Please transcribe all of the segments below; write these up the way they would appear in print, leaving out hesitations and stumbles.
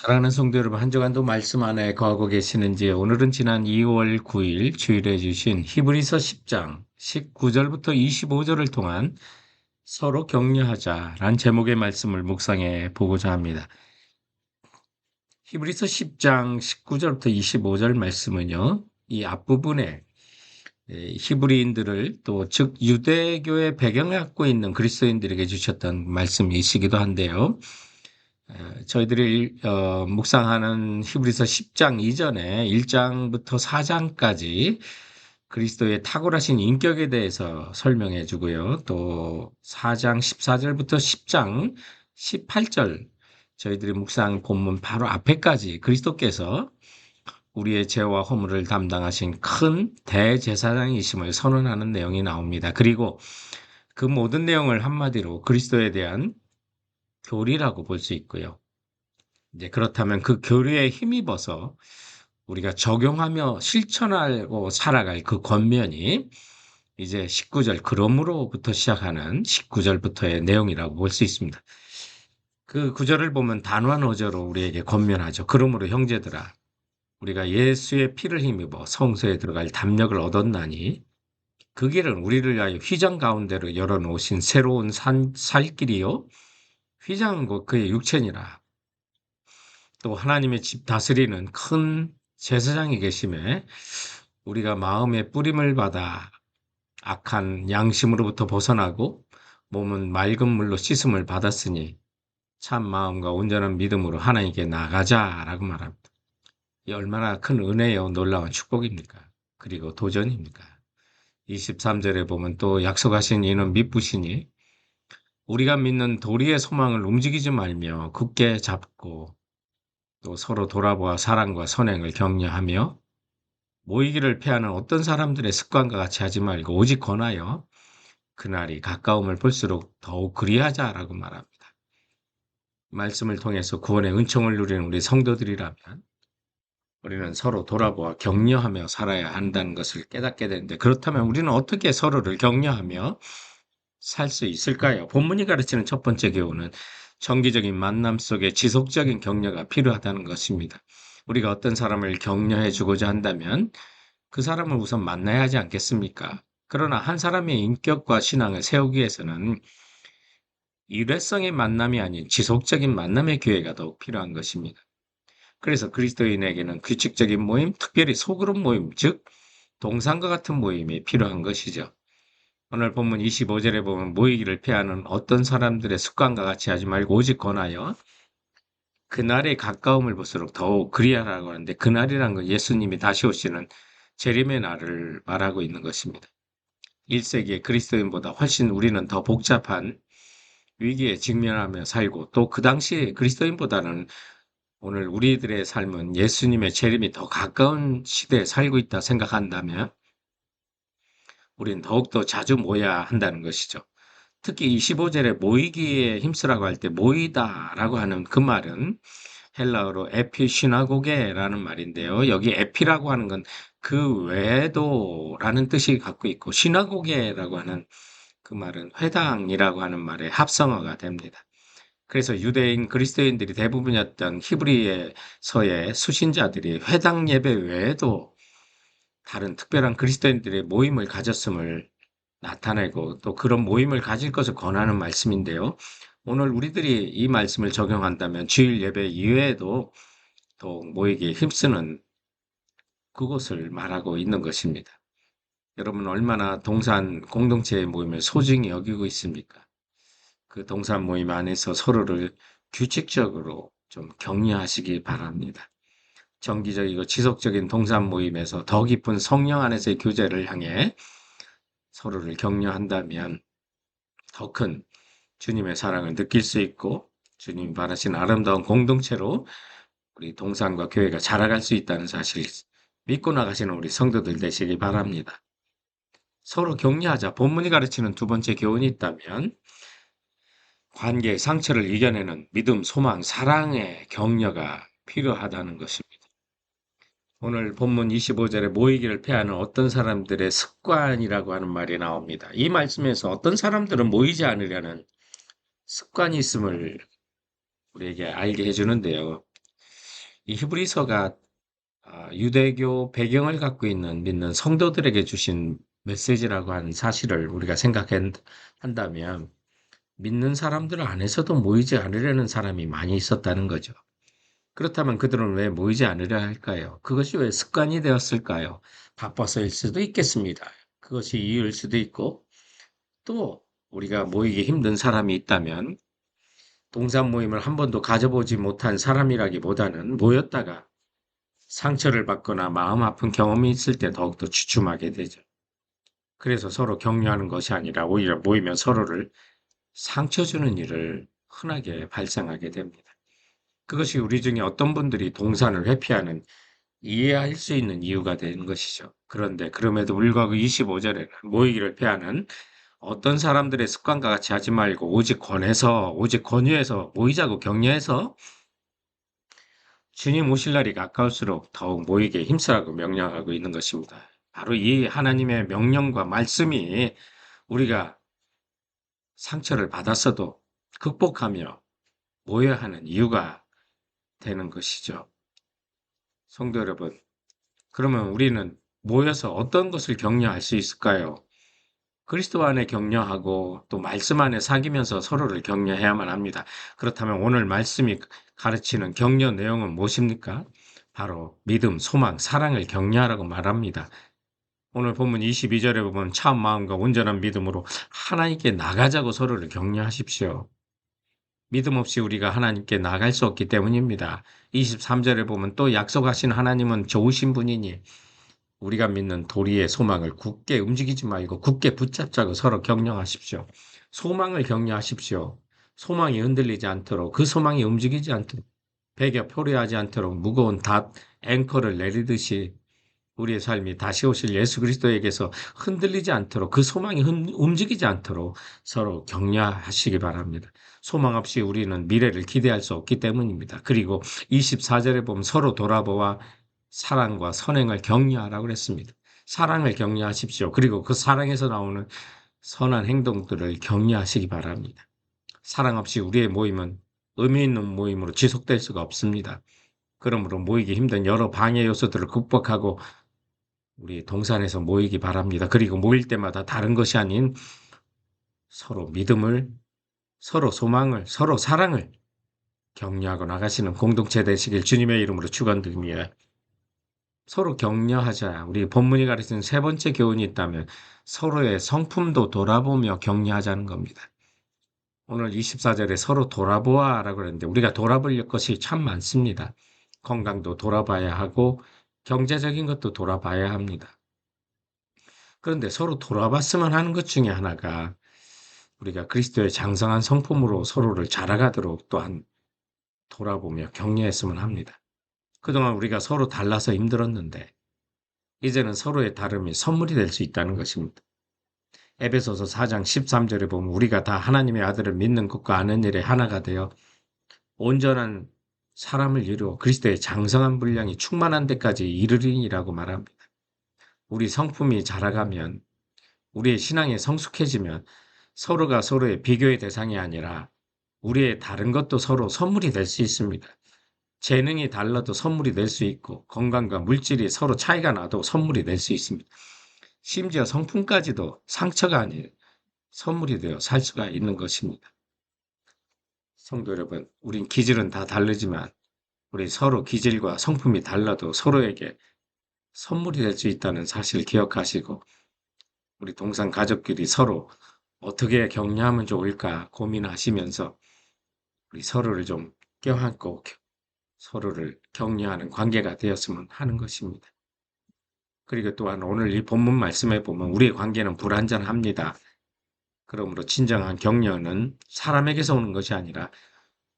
사랑하는 성도 여러분, 한 주간도 말씀 안에 거하고 계시는지, 오늘은 지난 2월 9일 주일에 주신 히브리서 10장 19절부터 25절을 통한 서로 격려하자라는 제목의 말씀을 묵상해 보고자 합니다. 히브리서 10장 19절부터 25절 말씀은요, 이 앞부분에 히브리인들을 또 즉 유대교의 배경을 갖고 있는 그리스도인들에게 주셨던 말씀이시기도 한데요. 저희들이 묵상하는 히브리서 10장 이전에 1장부터 4장까지 그리스도의 탁월하신 인격에 대해서 설명해 주고요. 또 4장 14절부터 10장 18절 저희들이 묵상 본문 바로 앞에까지 그리스도께서 우리의 죄와 허물을 담당하신 큰 대제사장이심을 선언하는 내용이 나옵니다. 그리고 그 모든 내용을 한마디로 그리스도에 대한 교리라고 볼 수 있고요. 이제 그렇다면 그 교리에 힘입어서 우리가 적용하며 실천하고 살아갈 그 권면이 이제 19절, 그러므로부터 시작하는 19절부터의 내용이라고 볼 수 있습니다. 그 구절을 보면 단호한 어조로 우리에게 권면하죠. 그러므로 형제들아, 우리가 예수의 피를 힘입어 성소에 들어갈 담력을 얻었나니 그 길은 우리를 위하여 휘장 가운데로 열어놓으신 새로운 살길이요 휘장은 곧 그의 육체니라. 또 하나님의 집 다스리는 큰 제사장이 계심에 우리가 마음의 뿌림을 받아 악한 양심으로부터 벗어나고 몸은 맑은 물로 씻음을 받았으니 참 마음과 온전한 믿음으로 하나님께 나가자라고 말합니다. 이 얼마나 큰 은혜요 놀라운 축복입니까? 그리고 도전입니까? 23절에 보면 또 약속하신 이는 미쁘시니 우리가 믿는 도리의 소망을 움직이지 말며 굳게 잡고 또 서로 돌아보아 사랑과 선행을 격려하며 모이기를 피하는 어떤 사람들의 습관과 같이 하지 말고 오직 권하여 그날이 가까움을 볼수록 더욱 그리하자라고 말합니다. 말씀을 통해서 구원의 은총을 누리는 우리 성도들이라면 우리는 서로 돌아보아 격려하며 살아야 한다는 것을 깨닫게 되는데, 그렇다면 우리는 어떻게 서로를 격려하며 살 수 있을까요? 본문이 가르치는 첫 번째 교훈은 정기적인 만남 속에 지속적인 격려가 필요하다는 것입니다. 우리가 어떤 사람을 격려해 주고자 한다면 그 사람을 우선 만나야 하지 않겠습니까? 그러나 한 사람의 인격과 신앙을 세우기 위해서는 일회성의 만남이 아닌 지속적인 만남의 기회가 더욱 필요한 것입니다. 그래서 그리스도인에게는 규칙적인 모임, 특별히 소그룹 모임, 즉 동상과 같은 모임이 필요한 것이죠. 오늘 본문 25절에 보면 모이기를 피하는 어떤 사람들의 습관과 같이 하지 말고 오직 권하여 그날의 가까움을 볼수록 더욱 그리하라고 하는데, 그날이란 건 예수님이 다시 오시는 재림의 날을 말하고 있는 것입니다. 1세기의 그리스도인보다 훨씬 우리는 더 복잡한 위기에 직면하며 살고, 또 그 당시 그리스도인보다는 오늘 우리들의 삶은 예수님의 재림이 더 가까운 시대에 살고 있다 생각한다면 우리는 더욱더 자주 모여야 한다는 것이죠. 특히 25절에 모이기에 힘쓰라고 할 때 모이다라고 하는 그 말은 헬라어로 에피시나고게라는 말인데요. 여기 에피라고 하는 건 그 외에도라는 뜻이 갖고 있고, 시나고게라고 하는 그 말은 회당이라고 하는 말의 합성어가 됩니다. 그래서 유대인 그리스도인들이 대부분이었던 히브리서의 수신자들이 회당 예배 외에도 다른 특별한 그리스도인들의 모임을 가졌음을 나타내고, 또 그런 모임을 가질 것을 권하는 말씀인데요. 오늘 우리들이 이 말씀을 적용한다면 주일 예배 이외에도 또 모이기에 힘쓰는 그것을 말하고 있는 것입니다. 여러분 얼마나 동산 공동체의 모임을 소중히 여기고 있습니까? 그 동산 모임 안에서 서로를 규칙적으로 좀 격려하시기 바랍니다. 정기적이고 지속적인 동산 모임에서 더 깊은 성령 안에서의 교제를 향해 서로를 격려한다면 더 큰 주님의 사랑을 느낄 수 있고, 주님이 바라신 아름다운 공동체로 우리 동산과 교회가 자라갈 수 있다는 사실 믿고 나가시는 우리 성도들 되시기 바랍니다. 서로 격려하자. 본문이 가르치는 두 번째 교훈이 있다면 관계의 상처를 이겨내는 믿음, 소망, 사랑의 격려가 필요하다는 것입니다. 오늘 본문 25절에 모이기를 피하는 어떤 사람들의 습관이라고 하는 말이 나옵니다. 이 말씀에서 어떤 사람들은 모이지 않으려는 습관이 있음을 우리에게 알게 해주는데요. 이 히브리서가 유대교 배경을 갖고 있는 믿는 성도들에게 주신 메시지라고 하는 사실을 우리가 생각한다면 믿는 사람들 안에서도 모이지 않으려는 사람이 많이 있었다는 거죠. 그렇다면 그들은 왜 모이지 않으려 할까요? 그것이 왜 습관이 되었을까요? 바빠서일 수도 있겠습니다. 그것이 이유일 수도 있고, 또 우리가 모이기 힘든 사람이 있다면 동산 모임을 한 번도 가져보지 못한 사람이라기보다는 모였다가 상처를 받거나 마음 아픈 경험이 있을 때 더욱더 주춤하게 되죠. 그래서 서로 격려하는 것이 아니라 오히려 모이면 서로를 상처 주는 일을 흔하게 발생하게 됩니다. 그것이 우리 중에 어떤 분들이 동산을 회피하는 이해할 수 있는 이유가 되는 것이죠. 그런데 그럼에도 불구하고 25절에는 모이기를 피하는 어떤 사람들의 습관과 같이 하지 말고 오직 권유해서 모이자고 격려해서 주님 오실 날이 가까울수록 더욱 모이게 힘쓰라고 명령하고 있는 것입니다. 바로 이 하나님의 명령과 말씀이 우리가 상처를 받았어도 극복하며 모여야 하는 이유가 되는 것이죠. 성도 여러분, 그러면 우리는 모여서 어떤 것을 격려할 수 있을까요? 그리스도 안에 격려하고 또 말씀 안에 사귀면서 서로를 격려해야만 합니다. 그렇다면 오늘 말씀이 가르치는 격려 내용은 무엇입니까? 바로 믿음, 소망, 사랑을 격려하라고 말합니다. 오늘 본문 22절에 보면 참 마음과 온전한 믿음으로 하나님께 나가자고 서로를 격려하십시오. 믿음 없이 우리가 하나님께 나갈 수 없기 때문입니다. 23절에 보면 또 약속하신 하나님은 좋으신 분이니 우리가 믿는 도리의 소망을 굳게 움직이지 말고 굳게 붙잡자고 서로 격려하십시오. 소망을 격려하십시오. 소망이 흔들리지 않도록 그 소망이 움직이지 않도록 배가 표류하지 않도록 무거운 앵커를 내리듯이 우리의 삶이 다시 오실 예수 그리스도에게서 흔들리지 않도록 그 소망이 움직이지 않도록 서로 격려하시기 바랍니다. 소망 없이 우리는 미래를 기대할 수 없기 때문입니다. 그리고 24절에 보면 서로 돌아보아 사랑과 선행을 격려하라고 그랬습니다. 사랑을 격려하십시오. 그리고 그 사랑에서 나오는 선한 행동들을 격려하시기 바랍니다. 사랑 없이 우리의 모임은 의미 있는 모임으로 지속될 수가 없습니다. 그러므로 모이기 힘든 여러 방해 요소들을 극복하고 우리 동산에서 모이기 바랍니다. 그리고 모일 때마다 다른 것이 아닌 서로 믿음을, 서로 소망을, 서로 사랑을 격려하고 나가시는 공동체 되시길 주님의 이름으로 축원드립니다. 서로 격려하자. 우리 본문이 가르치는 세 번째 교훈이 있다면 서로의 성품도 돌아보며 격려하자는 겁니다. 오늘 24절에 서로 돌아보아라고 그랬는데 우리가 돌아볼 것이 참 많습니다. 건강도 돌아봐야 하고 경제적인 것도 돌아봐야 합니다. 그런데 서로 돌아봤으면 하는 것 중에 하나가 우리가 그리스도의 장성한 성품으로 서로를 자라가도록 또한 돌아보며 격려했으면 합니다. 그동안 우리가 서로 달라서 힘들었는데 이제는 서로의 다름이 선물이 될 수 있다는 것입니다. 에베소서 4장 13절에 보면 우리가 다 하나님의 아들을 믿는 것과 아는 일에 하나가 되어 온전한 사람을 이루어 그리스도의 장성한 분량이 충만한 데까지 이르리니라고 말합니다. 우리 성품이 자라가면 우리의 신앙이 성숙해지면 서로가 서로의 비교의 대상이 아니라 우리의 다른 것도 서로 선물이 될 수 있습니다. 재능이 달라도 선물이 될 수 있고 건강과 물질이 서로 차이가 나도 선물이 될 수 있습니다. 심지어 성품까지도 상처가 아닌 선물이 되어 살 수가 있는 것입니다. 성도 여러분, 우린 기질은 다 다르지만 우리 서로 기질과 성품이 달라도 서로에게 선물이 될 수 있다는 사실을 기억하시고 우리 동산 가족끼리 서로 어떻게 격려하면 좋을까 고민하시면서 우리 서로를 좀 껴안고 서로를 격려하는 관계가 되었으면 하는 것입니다. 그리고 또한 오늘 이 본문 말씀에 보면 우리의 관계는 불완전합니다. 그러므로 진정한 격려는 사람에게서 오는 것이 아니라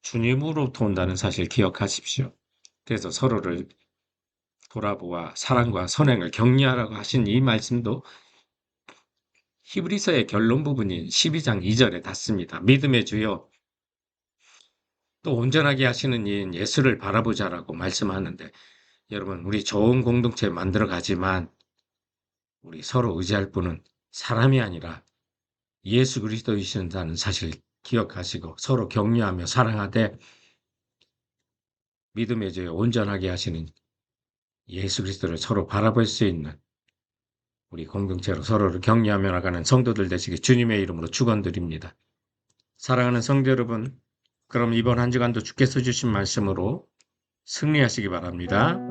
주님으로부터 온다는 사실 기억하십시오. 그래서 서로를 돌아보아 사랑과 선행을 격려하라고 하신 이 말씀도 히브리서의 결론 부분인 12장 2절에 닿습니다. 믿음의 주여 또 온전하게 하시는 이인 예수를 바라보자라고 말씀하는데 여러분 우리 좋은 공동체 만들어 가지만 우리 서로 의지할 분은 사람이 아니라 예수 그리스도이신다는 사실 기억하시고 서로 격려하며 사랑하되 믿음의 죄 온전하게 하시는 예수 그리스도를 서로 바라볼 수 있는 우리 공동체로 서로를 격려하며 나가는 성도들 되시기 주님의 이름으로 축원드립니다. 사랑하는 성도 여러분, 그럼 이번 한 주간도 주께서 주신 말씀으로 승리하시기 바랍니다.